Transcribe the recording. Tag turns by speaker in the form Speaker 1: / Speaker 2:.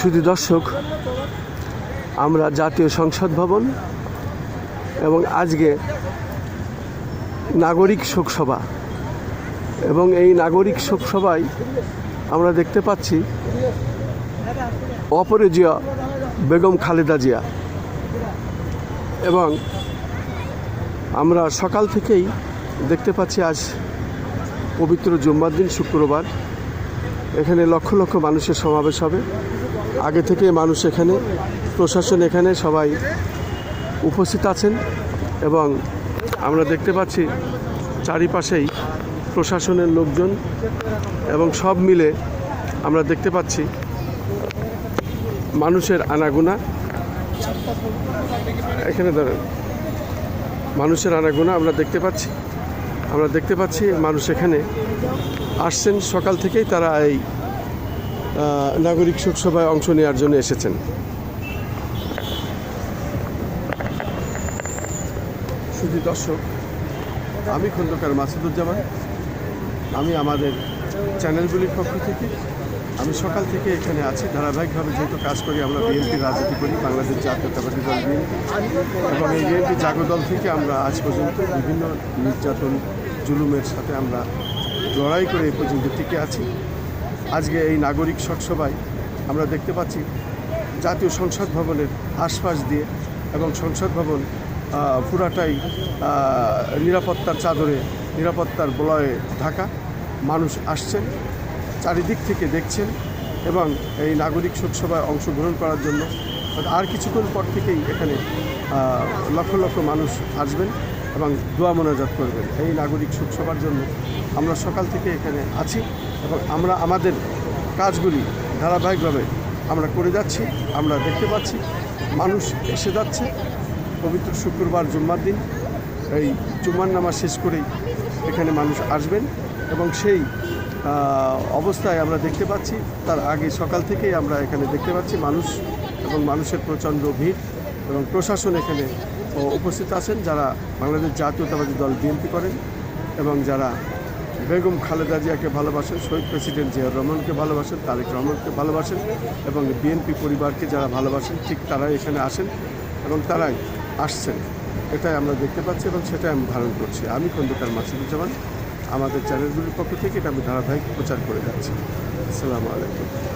Speaker 1: শুধু দর্শক, আমরা জাতীয় সংসদ ভবন এবং আজকে নাগরিক শোকসভা, এবং এই নাগরিক শোকসভায় আমরা দেখতে পাচ্ছি অপরাজেয় বেগম খালেদা জিয়া। এবং আমরা সকাল থেকেই দেখতে পাচ্ছি আজ পবিত্র জুম্মার দিন, শুক্রবার। এখানে লক্ষ লক্ষ মানুষের সমাবেশ হবে। আগে থেকে মানুষ এখানে, প্রশাসন এখানে সবাই উপস্থিত আছেন এবং আমরা দেখতে পাচ্ছি চারিপাশেই প্রশাসনের লোকজন এবং সব মিলে আমরা দেখতে পাচ্ছি মানুষের আনাগোনা। এখানে ধরেন মানুষের আনাগোনা আমরা দেখতে পাচ্ছি মানুষ এখানে আসছেন। সকাল থেকেই তারা এই নাগরিক শোকসভায় অংশ নেওয়ার জন্য এসেছেন। শুধু দর্শক, আমি খন্দকার মাসুদুজ্জামান। আমি আমাদের চ্যানেলগুলির পক্ষ থেকে আমি সকাল থেকে এখানে আছি। ধারাবাহিকভাবে যেহেতু কাজ করি, আমরা বিএনপির রাজনীতি করি, বাংলাদেশ জাতীয়তাবাদী দল বিএনপি, এবং এই বিএনপি জাগো দল থেকে আমরা আজ পর্যন্ত বিভিন্ন নির্যাতন জুলুমের সাথে আমরা লড়াই করে এই পর্যন্ত টিকে আছি। আজকে এই নাগরিক শোকসভায় আমরা দেখতে পাচ্ছি জাতীয় সংসদ ভবনের আশপাশ দিয়ে এবং সংসদ ভবন পুরাটাই নিরাপত্তার চাদরে, নিরাপত্তার বলয়ে ঢাকা। মানুষ আসছেন, চারিদিক থেকে দেখছেন এবং এই নাগরিক শোকসভায় অংশগ্রহণ করার জন্য আর কিছুক্ষণ পর থেকেই এখানে লক্ষ লক্ষ মানুষ আসবেন এবং দোয়া মোনাজাত করবেন। এই নাগরিক শোকসভার জন্য আমরা সকাল থেকে এখানে আছি এবং আমরা আমাদের কাজগুলি ধারাবাহিকভাবে আমরা করে যাচ্ছি। আমরা দেখতে পাচ্ছি মানুষ এসে যাচ্ছে। পবিত্র শুক্রবার জুম্মার দিন, এই জুম্মার নামাজ শেষ করেই এখানে মানুষ আসবেন এবং সেই অবস্থায় আমরা দেখতে পাচ্ছি তার আগে সকাল থেকেই আমরা এখানে দেখতে পাচ্ছি মানুষ এবং মানুষের প্রচণ্ড ভিড় এবং প্রশাসন এখানে উপস্থিত আছেন, যারা বাংলাদেশ জাতীয়তাবাদী দল বিএনপি করেন এবং যারা বেগম খালেদা জিয়াকে ভালোবাসেন, শহীদ প্রেসিডেন্ট জিয়াউর রহমানকে ভালোবাসেন, তারেক রহমানকে ভালোবাসেন এবং বিএনপি পরিবারকে যারা ভালোবাসেন, ঠিক তারাই এখানে আসেন এবং তারাই আসছেন। এটাই আমরা দেখতে পাচ্ছি এবং সেটাই আমি ধারণ করছি। আমি খন্দকার মাসুদুজ্জামান, আমাদের চ্যানেলগুলির পক্ষ থেকে এটা আমি ধারাবাহিক প্রচার করে যাচ্ছি। আসসালামু আলাইকুম।